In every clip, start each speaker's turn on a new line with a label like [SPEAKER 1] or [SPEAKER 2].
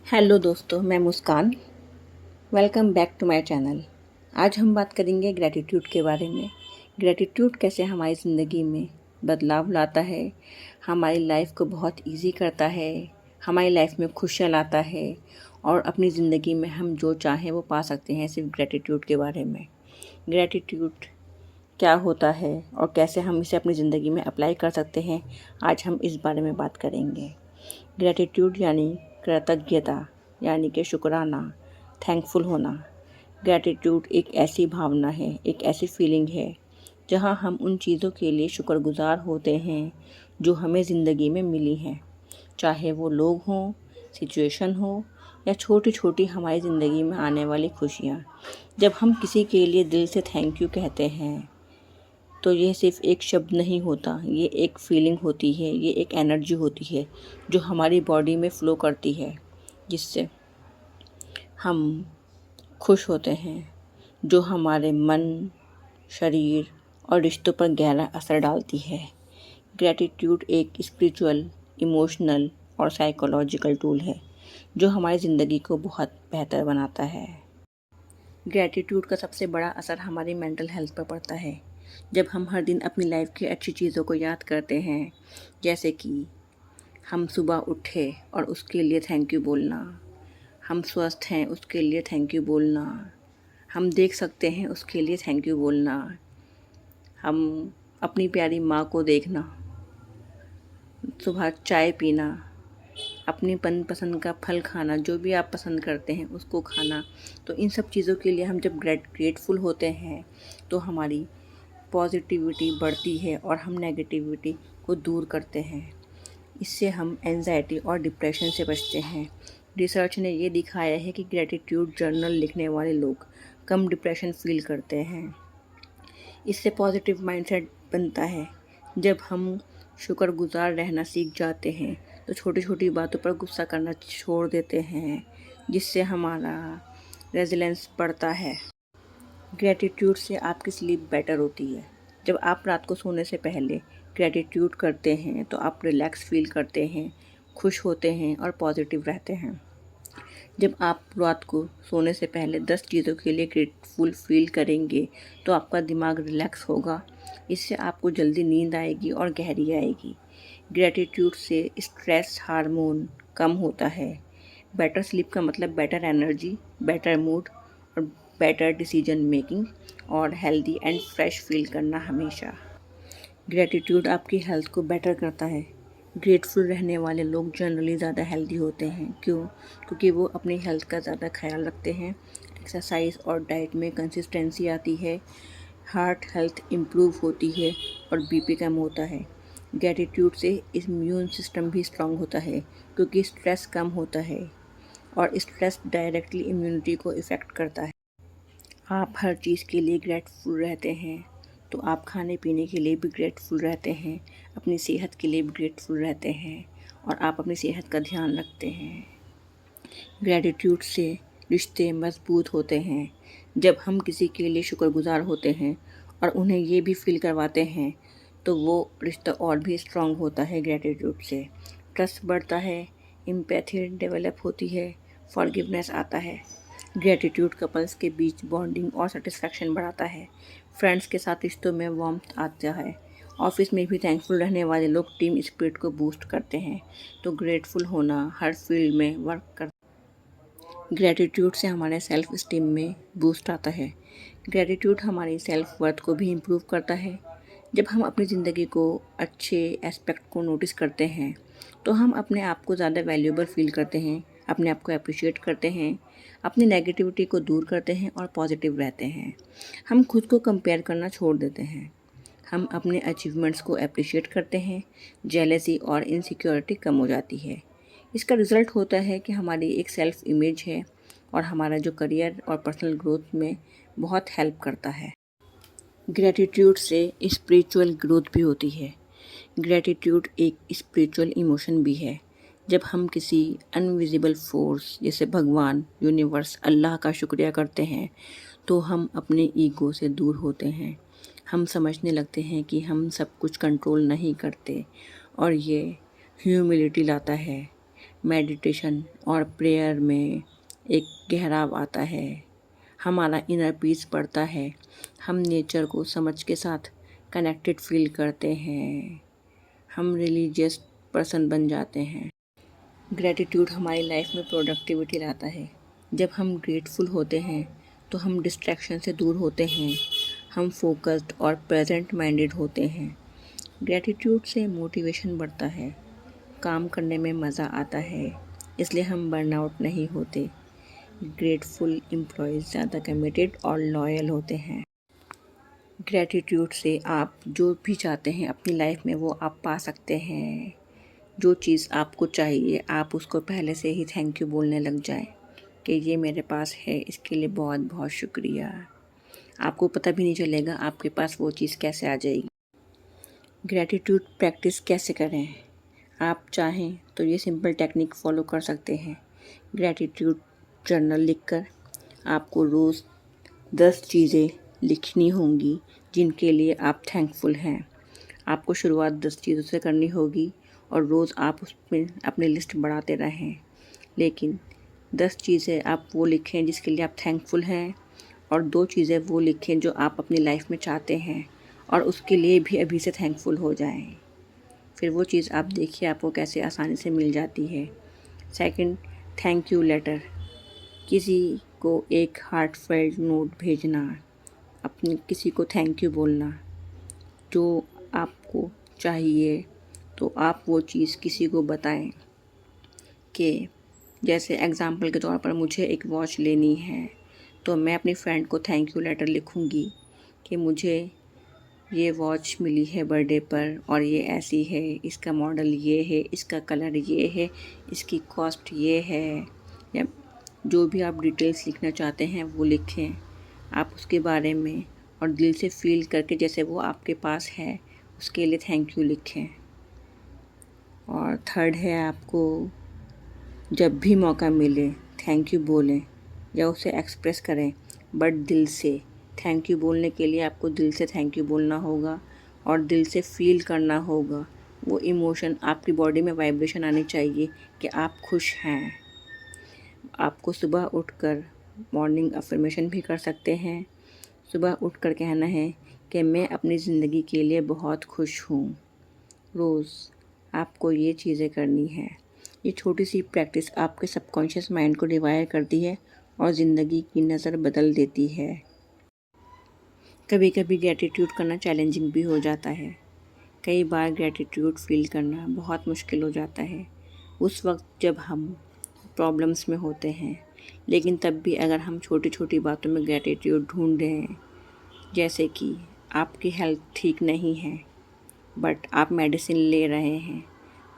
[SPEAKER 1] Hello दोस्तों, मैं Muskan. Welcome back to my channel. आज हम बात करेंगे ग्रैटिट्यूड के बारे में। ग्रैटिट्यूड कैसे हमारी ज़िंदगी में बदलाव लाता है, हमारी लाइफ को बहुत इजी करता है, हमारी लाइफ में खुशियाँ लाता है और अपनी ज़िंदगी में हम जो चाहें वो पा सकते हैं सिर्फ ग्रैटिट्यूड के बारे में। ग्रैटिट्यूड क्या होता है और कैसे हम इसे अपनी ज़िंदगी में अप्लाई कर सकते हैं, आज हम इस बारे में बात करेंगे। ग्रैटिट्यूड यानी कृतज्ञता, यानी कि शुक्राना, थैंकफुल होना। ग्रैटिट्यूड एक ऐसी भावना है, एक ऐसी फीलिंग है जहाँ हम उन चीज़ों के लिए शुक्रगुज़ार होते हैं जो हमें ज़िंदगी में मिली हैं, चाहे वो लोग हों, सिचुएशन हो या छोटी छोटी हमारी ज़िंदगी में आने वाली खुशियाँ। जब हम किसी के लिए दिल से थैंक यू कहते हैं तो ये सिर्फ़ एक शब्द नहीं होता, ये एक फीलिंग होती है, ये एक एनर्जी होती है जो हमारी बॉडी में फ़्लो करती है, जिससे हम खुश होते हैं, जो हमारे मन, शरीर और रिश्तों पर गहरा असर डालती है। ग्रैटिट्यूड एक स्पिरिचुअल, इमोशनल और साइकोलॉजिकल टूल है जो हमारी ज़िंदगी को बहुत बेहतर बनाता है। ग्रैटिट्यूड का सबसे बड़ा असर हमारी मेंटल हेल्थ पर पड़ता है। जब हम हर दिन अपनी लाइफ की अच्छी चीज़ों को याद करते हैं, जैसे कि हम सुबह उठे और उसके लिए थैंक यू बोलना, हम स्वस्थ हैं उसके लिए थैंक यू बोलना, हम देख सकते हैं उसके लिए थैंक यू बोलना, हम अपनी प्यारी माँ को देखना, सुबह चाय पीना, अपनी मनपसंद का फल खाना, जो भी आप पसंद करते हैं उसको खाना। तो इन सब चीज़ों के लिए हम जब ग्रेटफुल होते हैं तो हमारी पॉजिटिविटी बढ़ती है और हम नेगेटिविटी को दूर करते हैं। इससे हम एंजाइटी और डिप्रेशन से बचते हैं। रिसर्च ने ये दिखाया है कि ग्रैटिट्यूड जर्नल लिखने वाले लोग कम डिप्रेशन फील करते हैं। इससे पॉजिटिव माइंडसेट बनता है। जब हम शुक्रगुजार रहना सीख जाते हैं तो छोटी छोटी बातों पर गुस्सा करना छोड़ देते हैं, जिससे हमारा रेजिलेंस बढ़ता है। ग्रैटिट्यूड से आपकी स्लीप बेटर होती है। जब आप रात को सोने से पहले ग्रैटिट्यूड करते हैं तो आप रिलैक्स फील करते हैं, खुश होते हैं और पॉजिटिव रहते हैं। जब आप रात को सोने से पहले 10 चीज़ों के लिए ग्रेटफुल फील करेंगे तो आपका दिमाग रिलैक्स होगा। इससे आपको जल्दी नींद आएगी और गहरी आएगी। ग्रैटिट्यूड से स्ट्रेस हार्मोन कम होता है। बेटर स्लीप का मतलब बेटर एनर्जी, बेटर मूड और बेटर डिसीजन मेकिंग और हेल्दी एंड फ्रेश फील करना हमेशा। ग्रैटिट्यूड आपकी हेल्थ को बेटर करता है। ग्रेटफुल रहने वाले लोग जनरली ज़्यादा हेल्दी होते हैं। क्यों? क्योंकि वो अपनी हेल्थ का ज़्यादा ख्याल रखते हैं। एक्सरसाइज और डाइट में कंसिस्टेंसी आती है, हार्ट हेल्थ इम्प्रूव होती है और बीपी कम होता है। ग्रैटिट्यूड से इम्यून सिस्टम भी स्ट्रांग होता है क्योंकि स्ट्रेस कम होता है और स्ट्रेस डायरेक्टली इम्यूनिटी को इफ़ेक्ट करता है। आप हर चीज़ के लिए ग्रेटफुल रहते हैं तो आप खाने पीने के लिए भी ग्रेटफुल रहते हैं, अपनी सेहत के लिए भी ग्रेटफुल रहते हैं और आप अपनी सेहत का ध्यान रखते हैं। ग्रैटिट्यूड से रिश्ते मजबूत होते हैं। जब हम किसी के लिए शुक्रगुजार होते हैं और उन्हें ये भी फील करवाते हैं तो वो रिश्ता और भी स्ट्रांग होता है। ग्रैटिट्यूड से ट्रस्ट बढ़ता है, एम्पैथी डेवलप होती है, फॉरगिवनेस आता है। ग्रैटिट्यूड कपल्स के बीच बॉन्डिंग और सेटिस्फैक्शन बढ़ाता है। फ्रेंड्स के साथ रिश्तों में वार्मथ आता है। ऑफिस में भी थैंकफुल रहने वाले लोग टीम स्पिरिट को बूस्ट करते हैं। तो ग्रेटफुल होना हर फील्ड में वर्क करता है। ग्रैटिट्यूड से हमारे सेल्फ स्टीम में बूस्ट आता है। ग्रैटिट्यूड हमारी सेल्फ वर्थ को भी इम्प्रूव करता है। जब हम अपनी ज़िंदगी को अच्छे एस्पेक्ट को नोटिस करते हैं तो हम अपने आप को ज़्यादा वैल्यूएबल फील करते हैं, अपने आप को अप्रिशिएट करते हैं, अपनी नेगेटिविटी को दूर करते हैं और पॉजिटिव रहते हैं। हम खुद को कंपेयर करना छोड़ देते हैं, हम अपने अचीवमेंट्स को अप्रिशिएट करते हैं, जेलसी और इनसिक्योरिटी कम हो जाती है। इसका रिज़ल्ट होता है कि हमारी एक सेल्फ इमेज है और हमारा जो करियर और पर्सनल ग्रोथ में बहुत हेल्प करता है। ग्रैटिट्यूड से स्पिरिचुअल ग्रोथ भी होती है। ग्रैटिट्यूड एक स्पिरिचुअल इमोशन भी है। जब हम किसी अनविजिबल फोर्स जैसे भगवान, यूनिवर्स, अल्लाह का शुक्रिया करते हैं तो हम अपने ईगो से दूर होते हैं। हम समझने लगते हैं कि हम सब कुछ कंट्रोल नहीं करते और ये ह्यूमिलिटी लाता है। मेडिटेशन और प्रेयर में एक गहराव आता है, हमारा इनर पीस बढ़ता है, हम नेचर को समझ के साथ कनेक्टेड फील करते हैं, हम रिलीजियस पर्सन बन जाते हैं। ग्रैटिट्यूड हमारी लाइफ में प्रोडक्टिविटी लाता है। जब हम ग्रेटफुल होते हैं तो हम डिस्ट्रैक्शन से दूर होते हैं, हम फोकस्ड और प्रेजेंट माइंडेड होते हैं। ग्रैटिट्यूड से मोटिवेशन बढ़ता है, काम करने में मज़ा आता है, इसलिए हम बर्नआउट नहीं होते। ग्रेटफुल एम्प्लॉयज़ ज़्यादा कमिटेड और लॉयल होते हैं। ग्रैटिट्यूड से आप जो भी चाहते हैं अपनी लाइफ में वो आप पा सकते हैं। जो चीज़ आपको चाहिए आप उसको पहले से ही थैंक यू बोलने लग जाएं कि ये मेरे पास है, इसके लिए बहुत बहुत शुक्रिया। आपको पता भी नहीं चलेगा आपके पास वो चीज़ कैसे आ जाएगी। ग्रैटिट्यूड प्रैक्टिस कैसे करें? आप चाहें तो ये सिंपल टेक्निक फॉलो कर सकते हैं। ग्रैटिट्यूड जर्नल लिखकर आपको रोज़ 10 चीज़ें लिखनी होंगी जिनके लिए आप थैंकफुल हैं। आपको शुरुआत 10 चीज़ों से करनी होगी और रोज़ आप उसमें अपनी लिस्ट बढ़ाते रहें, लेकिन 10 चीज़ें आप वो लिखें जिसके लिए आप थैंकफुल हैं और 2 चीज़ें वो लिखें जो आप अपनी लाइफ में चाहते हैं और उसके लिए भी अभी से थैंकफुल हो जाएं। फिर वो चीज़ आप देखिए आपको कैसे आसानी से मिल जाती है। सेकंड, थैंक यू लेटर, किसी को एक हार्टफेल्ट नोट भेजना, अपने किसी को थैंक यू बोलना। जो आपको चाहिए तो आप वो चीज़ किसी को बताएं कि जैसे एग्ज़ाम्पल के तौर पर मुझे एक वॉच लेनी है तो मैं अपनी फ्रेंड को थैंक यू लेटर लिखूँगी कि मुझे ये वॉच मिली है बर्थडे पर और ये ऐसी है, इसका मॉडल ये है, इसका कलर ये है, इसकी कॉस्ट ये है। या जो भी आप डिटेल्स लिखना चाहते हैं वो लिखें आप उसके बारे में और दिल से फील करके जैसे वो आपके पास है उसके लिए थैंक यू लिखें। और थर्ड है, आपको जब भी मौका मिले थैंक यू बोलें या उसे एक्सप्रेस करें, बट दिल से। थैंक यू बोलने के लिए आपको दिल से थैंक यू बोलना होगा और दिल से फील करना होगा। वो इमोशन आपकी बॉडी में वाइब्रेशन आनी चाहिए कि आप खुश हैं। आपको सुबह उठकर मॉर्निंग अफर्मेशन भी कर सकते हैं। सुबह उठकर कहना है कि मैं अपनी ज़िंदगी के लिए बहुत खुश हूँ। रोज़ आपको ये चीज़ें करनी है। ये छोटी सी प्रैक्टिस आपके सबकॉन्शियस माइंड को रिवायर करती है और ज़िंदगी की नज़र बदल देती है। कभी कभी ग्रैटिट्यूड करना चैलेंजिंग भी हो जाता है। कई बार ग्रैटिट्यूड फील करना बहुत मुश्किल हो जाता है उस वक्त जब हम प्रॉब्लम्स में होते हैं, लेकिन तब भी अगर हम छोटी छोटी बातों में ग्रैटिट्यूड ढूंढ रहे हैं, जैसे कि आपकी हेल्थ ठीक नहीं है बट आप मेडिसिन ले रहे हैं,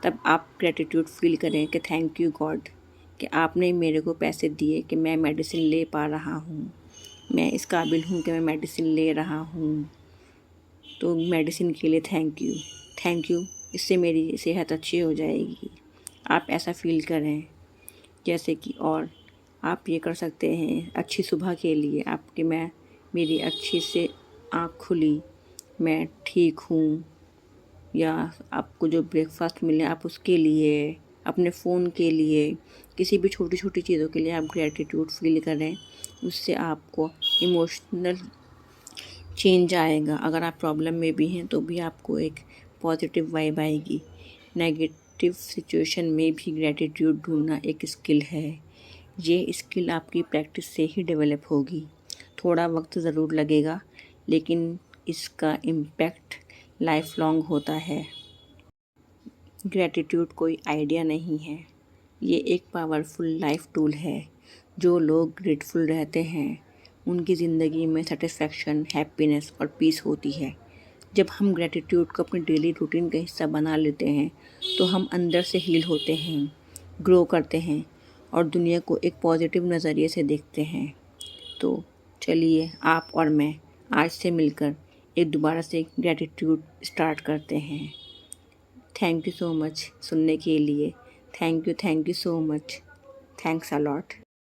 [SPEAKER 1] तब आप ग्रैटिट्यूड फील करें कि थैंक यू गॉड कि आपने मेरे को पैसे दिए कि मैं मेडिसिन ले पा रहा हूँ, मैं इस काबिल हूँ कि मैं मेडिसिन ले रहा हूँ, तो मेडिसिन के लिए थैंक यू, इससे मेरी सेहत अच्छी हो जाएगी। आप ऐसा फील करें जैसे कि, और आप ये कर सकते हैं अच्छी सुबह के लिए आपके मेरी अच्छी से आँख खुली, मैं ठीक हूँ, या आपको जो ब्रेकफास्ट मिले आप उसके लिए, अपने फ़ोन के लिए, किसी भी छोटी छोटी चीज़ों के लिए आप ग्रैटिट्यूड फील करें। उससे आपको इमोशनल चेंज आएगा। अगर आप प्रॉब्लम में भी हैं तो भी आपको एक पॉजिटिव वाइब आएगी। नेगेटिव सिचुएशन में भी ग्रैटिट्यूड ढूंढना एक स्किल है। ये स्किल आपकी प्रैक्टिस से ही डेवलप होगी। थोड़ा वक्त ज़रूर लगेगा लेकिन इसका इम्पैक्ट लाइफ लॉन्ग होता है। ग्रैटिट्यूड कोई आइडिया नहीं है, ये एक पावरफुल लाइफ टूल है। जो लोग ग्रेटफुल रहते हैं उनकी ज़िंदगी में सेटिस्फैक्शन, हैप्पीनेस और पीस होती है। जब हम ग्रैटिट्यूड को अपनी डेली रूटीन का हिस्सा बना लेते हैं तो हम अंदर से हील होते हैं, ग्रो करते हैं और दुनिया को एक पॉजिटिव नज़रिए से देखते हैं। तो चलिए आप और मैं आज से मिलकर एक दोबारा से ग्रैटिट्यूड स्टार्ट करते हैं। थैंक यू सो मच सुनने के लिए। Thank you so much. Thanks a lot.